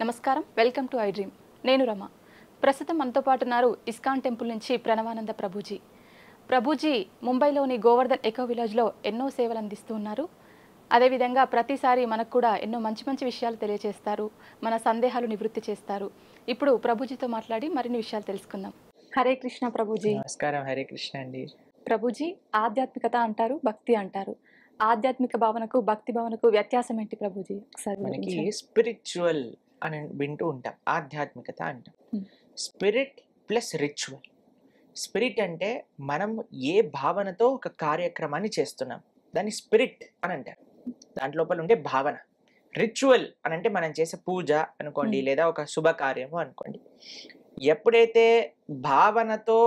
నమస్కారం, welcome to I dream. నేను రమ. ప్రస్తుతం మనతో పాటు ఉన్నారు ఇస్కాన్ టెంపుల్ నుంచి ప్రణవానంద ప్రభుజీ. ప్రభుజీ ముంబైలోని గోవర్ధన్ ఎకో విలేజ్లో ఎన్నో సేవలు అందిస్తూ ఉన్నారు. అదేవిధంగా ప్రతిసారి మనకు కూడా ఎన్నో మంచి మంచి విషయాలు తెలియజేస్తారు, మన సందేహాలు నివృత్తి చేస్తారు. ఇప్పుడు ప్రభుజీతో మాట్లాడి మరిన్ని విషయాలు తెలుసుకుందాం. హరే కృష్ణ ప్రభుజీ. నమస్కారం. హరే కృష్ణ అండి. ప్రభుజీ, ఆధ్యాత్మికత అంటారు, భక్తి అంటారు. ఆధ్యాత్మిక భావనకు భక్తి భావనకు వ్యత్యాసం ఏంటి ప్రభుజీ? మనకి స్పిరిచువల్ అని వింటూ ఉంటాం, ఆధ్యాత్మికత అంటాం. Spirit plus ritual. స్పిరిట్ అంటే మనం ఏ భావనతో ఒక కార్యక్రమాన్ని చేస్తున్నాం, దాన్ని స్పిరిట్ అని అంటారు. దాంట్లోపల ఉండే భావన. రిచువల్ అని అంటే మనం చేసే పూజ అనుకోండి, లేదా ఒక శుభకార్యము అనుకోండి. ఎప్పుడైతే భావనతో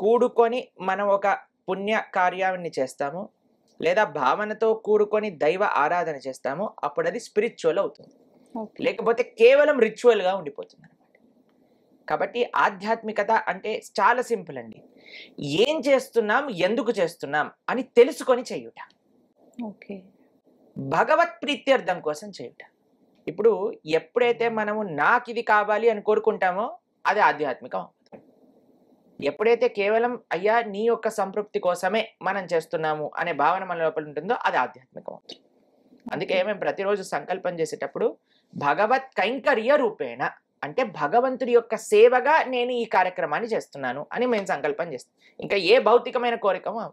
కూడుకొని మనం ఒక పుణ్య కార్యాన్ని చేస్తామో, లేదా భావనతో కూడుకొని దైవ ఆరాధన చేస్తామో, అప్పుడు అది స్పిరిచువల్ అవుతుంది. లేకపోతే కేవలం రిచువల్గా ఉండిపోతుంది అనమాట. కాబట్టి ఆధ్యాత్మికత అంటే చాలా సింపుల్ అండి. ఏం చేస్తున్నాం, ఎందుకు చేస్తున్నాం అని తెలుసుకొని చేయుట. భగవత్ ప్రీత్యర్థం కోసం చేయుట. ఇప్పుడు ఎప్పుడైతే మనము నాకు ఇది కావాలి అని కోరుకుంటామో అది ఆధ్యాత్మికం. ఎప్పుడైతే కేవలం అయ్యా నీ యొక్క సంతృప్తి కోసమే మనం చేస్తున్నాము అనే భావన మన లోపల ఉంటుందో అది ఆధ్యాత్మికం అవుతుంది. అందుకే మేము ప్రతిరోజు సంకల్పం చేసేటప్పుడు భగవత్ కైంకర్య రూపేణ, అంటే భగవంతుడి యొక్క సేవగా నేను ఈ కార్యక్రమాన్ని చేస్తున్నాను అని మేము సంకల్పం చేస్తాం. ఇంకా ఏ భౌతికమైన కోరికమో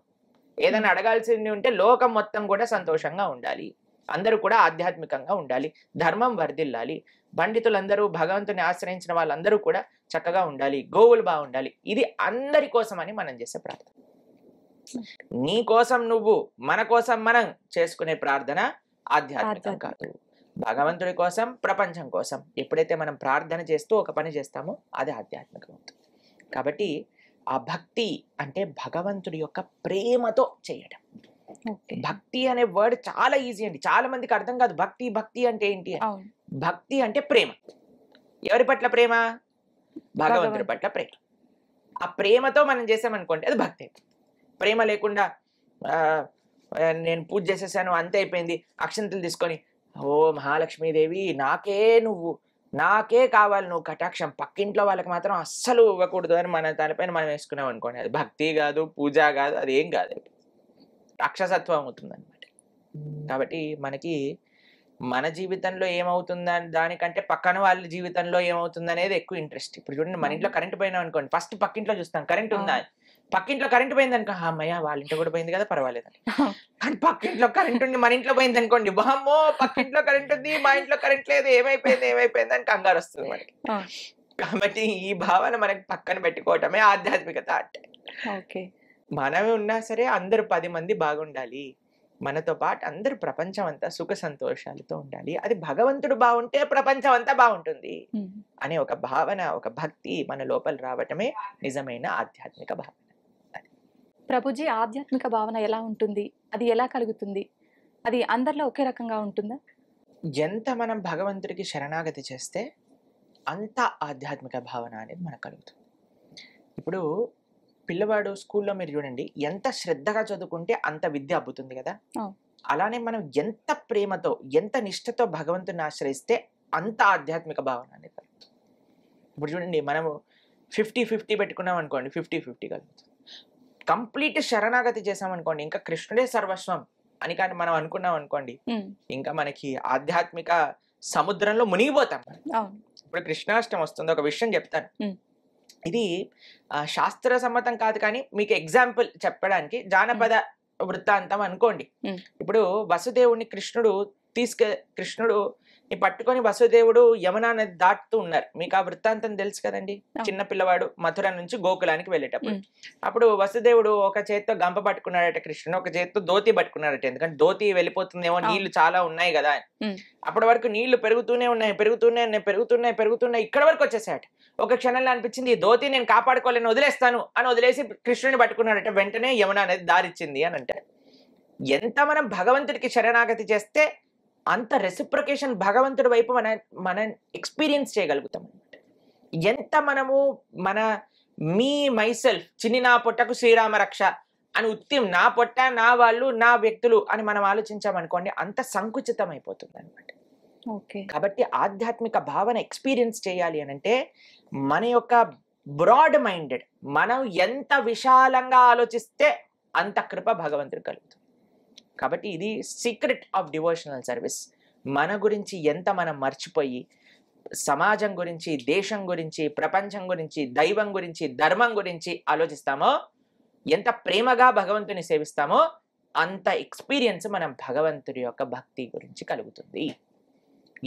ఏదైనా అడగాల్సింది ఉంటే లోకం మొత్తం కూడా సంతోషంగా ఉండాలి, అందరూ కూడా ఆధ్యాత్మికంగా ఉండాలి, ధర్మం వర్ధిల్లాలి, పండితులందరూ భగవంతుని ఆశ్రయించిన వాళ్ళందరూ కూడా చక్కగా ఉండాలి, గోవులు బాగుండాలి. ఇది అందరి కోసం అని మనం చేసే ప్రార్థన. నీ కోసం నువ్వు, మన కోసం మనం చేసుకునే ప్రార్థన ఆధ్యాత్మికం కాదు. భగవంతుడి కోసం, ప్రపంచం కోసం ఎప్పుడైతే మనం ప్రార్థన చేస్తూ ఒక పని చేస్తామో అది ఆధ్యాత్మికం అవుతుంది. కాబట్టి ఆ భక్తి అంటే భగవంతుడి యొక్క ప్రేమతో చేయడం. భక్తి అనే వర్డ్ చాలా ఈజీ అండి, చాలా మందికి అర్థం కాదు. భక్తి భక్తి అంటే ఏంటి? భక్తి అంటే ప్రేమ. ఎవరి పట్ల ప్రేమ? భగవంతుడి పట్ల ప్రేమ. ఆ ప్రేమతో మనం చేసామనుకోండి అది భక్తి. ప్రేమ లేకుండా నేను పూజ చేసేసాను అంతే అయిపోయింది, అక్షంతలు తీసుకొని ఓ మహాలక్ష్మీదేవి నాకే కావాలి నువ్వు కటాక్షం, పక్కింట్లో వాళ్ళకి మాత్రం అస్సలు ఇవ్వకూడదు అని మన దానిపైన మనం వేసుకున్నాం అనుకోండి, అది భక్తి కాదు, పూజ కాదు, అది ఏం కాదు, రాక్షసత్వం అవుతుంది అనమాట. కాబట్టి మనకి మన జీవితంలో ఏమవుతుందని దానికంటే పక్కన వాళ్ళ జీవితంలో ఏమవుతుంది అనేది ఎక్కువ ఇంట్రెస్ట్. ఇప్పుడు చూడండి, మన ఇంట్లో కరెంట్ పోయినా అనుకోండి, ఫస్ట్ పక్కింట్లో చూస్తాం కరెంట్ ఉందా. పక్కింట్లో కరెంట్ పోయింది అనుకో, అమ్మయ్య వాళ్ళ ఇంట్లో కూడా పోయింది కదా పర్వాలేదని. కానీ పక్కింట్లో కరెంట్ ఉండి మన ఇంట్లో పోయింది అనుకోండి, బామ్మో పక్కింట్లో కరెంట్ ఉంది మా ఇంట్లో కరెంట్ లేదు, ఏమైపోయింది అని కంగారు వస్తుంది మనకి. కాబట్టి ఈ భావన మనకి పక్కన పెట్టుకోవటమే ఆధ్యాత్మికత అంటే. మనమే ఉన్నా సరే అందరూ 10 మంది బాగుండాలి, మనతో పాటు అందరూ ప్రపంచం అంతా సుఖ సంతోషాలతో ఉండాలి, అది భగవంతుడు బాగుంటే ప్రపంచం అంతా బాగుంటుంది అనే ఒక భావన, ఒక భక్తి మన లోపల రావటమే నిజమైన ఆధ్యాత్మిక భావన. ప్రభుజీ, ఆధ్యాత్మిక భావన ఎలా ఉంటుంది, అది ఎలా కలుగుతుంది, అది అందరిలో ఒకే రకంగా ఉంటుందా? ఎంత మనం భగవంతుడికి శరణాగతి చేస్తే అంత ఆధ్యాత్మిక భావన అనేది మనకు కలుగుతుంది. ఇప్పుడు పిల్లవాడు స్కూల్లో మీరు చూడండి, ఎంత శ్రద్ధగా చదువుకుంటే అంత విద్య అబ్బుతుంది కదా. అలానే మనం ఎంత ప్రేమతో, ఎంత నిష్ఠతో భగవంతుని ఆశ్రయిస్తే అంత ఆధ్యాత్మిక భావన అనేది కలుగుతుంది. ఇప్పుడు చూడండి, మనము 50-50 పెట్టుకున్నాం అనుకోండి, 50-50 కలుగుతుంది. కంప్లీట్ శరణాగతి చేసామనుకోండి, ఇంకా కృష్ణుడే సర్వస్వం అని కానీ మనం అనుకున్నాం అనుకోండి, ఇంకా మనకి ఆధ్యాత్మిక సముద్రంలో మునిగిపోతాం. ఇప్పుడు కృష్ణాష్టమి వస్తుంది, ఒక విషయం చెప్తాను. ఇది శాస్త్ర సమ్మతం కాదు, కానీ మీకు ఎగ్జాంపుల్ చెప్పడానికి జానపద వృత్తాంతం అనుకోండి. ఇప్పుడు వసుదేవుడిని కృష్ణుడు పట్టుకొని వసుదేవుడు యమునా నది దాటుతూ ఉన్నారు. మీకు ఆ వృత్తాంతం తెలుసు కదండి. చిన్న పిల్లవాడు మథుర నుంచి గోకులానికి వెళ్ళేటప్పుడు, అప్పుడు వసుదేవుడు ఒక చేత్తో గంప పట్టుకున్నాడట, కృష్ణుడు ఒక చేత్తో ధోతి పట్టుకున్నాడట. ఎందుకంటే ధోతి వెళ్ళిపోతుందేమో, నీళ్లు చాలా ఉన్నాయి కదా. అప్పటి వరకు నీళ్లు పెరుగుతూనే ఉన్నాయి, ఇక్కడ వరకు వచ్చేసాయట. ఒక క్షణంలో అనిపించింది, ఈ ధోతి నేను కాపాడుకోలేని వదిలేస్తాను అని వదిలేసి కృష్ణుని పట్టుకున్నాడట. వెంటనే యమునా నది దారిచ్చింది అని అంటారు. ఎంత మనం భగవంతుడికి శరణాగతి చేస్తే అంత రెసిప్రొకేషన్ భగవంతుడి వైపు మనం ఎక్స్పీరియన్స్ చేయగలుగుతాం అనమాట. ఎంత మనము మైసెల్ఫ్ చిన్ని నా పొట్టకు శ్రీరామ రక్ష అని ఉత్తి నా పొట్ట, నా వాళ్ళు, నా వ్యక్తులు అని మనం ఆలోచించామనుకోండి, అంత సంకుచితం అయిపోతుంది అనమాట. ఓకే. కాబట్టి ఆధ్యాత్మిక భావన ఎక్స్పీరియన్స్ చేయాలి అని అంటే మన యొక్క బ్రాడ్ మైండెడ్, మనం ఎంత విశాలంగా ఆలోచిస్తే అంత కృప భగవంతుడు కలుగుతుంది. కాబట్టి ఇది సీక్రెట్ ఆఫ్ డివోషనల్ సర్వీస్. మన గురించి ఎంత మనం మర్చిపోయి సమాజం గురించి, దేశం గురించి, ప్రపంచం గురించి, దైవం గురించి, ధర్మం గురించి ఆలోచిస్తామో, ఎంత ప్రేమగా భగవంతుని సేవిస్తామో అంత ఎక్స్పీరియన్స్ మనం భగవంతుడి యొక్క భక్తి గురించి కలుగుతుంది.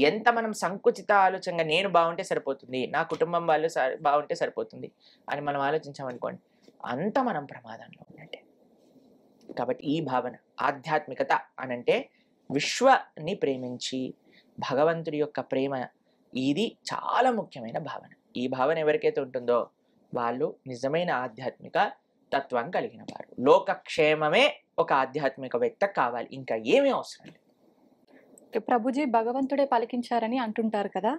ఎంత మనం సంకుచిత ఆలోచనగా నేను బాగుంటే సరిపోతుంది, నా కుటుంబం వాళ్ళు బాగుంటే సరిపోతుంది అని మనం ఆలోచించామనుకోండి, అంత మనం ప్రమాదంలో ఉన్నట్టే. కాబట్టి ఈ భావన ఆధ్యాత్మికత అనంటే విశ్వని ప్రేమించి భగవంతుడి యొక్క ప్రేమ, ఇది చాలా ముఖ్యమైన భావన. ఈ భావన ఎవరికైతే ఉంటుందో వాళ్ళు నిజమైన ఆధ్యాత్మిక తత్వం కలిగిన వారు. లోకక్షేమమే ఒక ఆధ్యాత్మికవేత్త కావాలి, ఇంకా ఏమీ అవసరం లేదు. ప్రభుజీ భగవంతుడే పలికించారని అంటుంటారు కదా,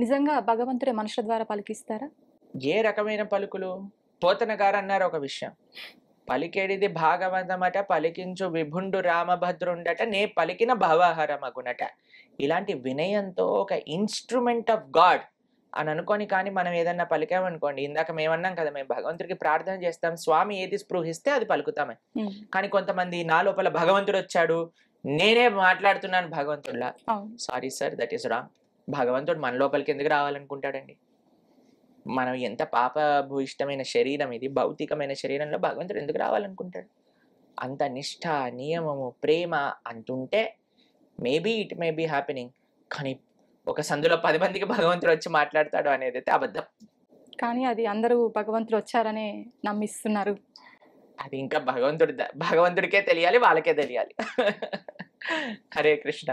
నిజంగా భగవంతుడే మనుషుల ద్వారా పలికిస్తారా? ఏ రకమైన పలుకులు? పోతన గారు అన్నారు ఒక విషయం, పలికేడిది భాగవతమట, పలికించు విభుండు రామభద్రుండట, నే పలికిన భవహరమగునట. ఇలాంటి వినయంతో ఒక ఇన్స్ట్రుమెంట్ ఆఫ్ గాడ్ అని అనుకొని కానీ మనం ఏదన్నా పలికామనుకోండి, ఇందాక మేమన్నాం కదా, మేము భగవంతుడికి ప్రార్థన చేస్తాం, స్వామి ఏది స్పృహిస్తే అది పలుకుతామని. కానీ కొంతమంది నా లోపల భగవంతుడు వచ్చాడు, నేనే మాట్లాడుతున్నాను భగవంతుడిలా. Sorry sir, that is wrong. భగవంతుడు మన లోపలికి ఎందుకు రావాలనుకుంటాడండి? మనం ఎంత పాపభూయిష్టమైన శరీరం ఇది, భౌతికమైన శరీరంలో భగవంతుడు ఎందుకు రావాలనుకుంటాడు? అంత నిష్ఠ, నియమము, ప్రేమ అంటుంటే maybe it may be happening. కానీ ఒక సందులో 10 మందికి భగవంతుడు వచ్చి మాట్లాడతాడు అనేది అయితే అబద్ధం. కానీ అది అందరూ భగవంతుడు వచ్చారనే నమ్మిస్తున్నారు. అది ఇంకా భగవంతుడికే తెలియాలి, వాళ్ళకే తెలియాలి. హరే కృష్ణ.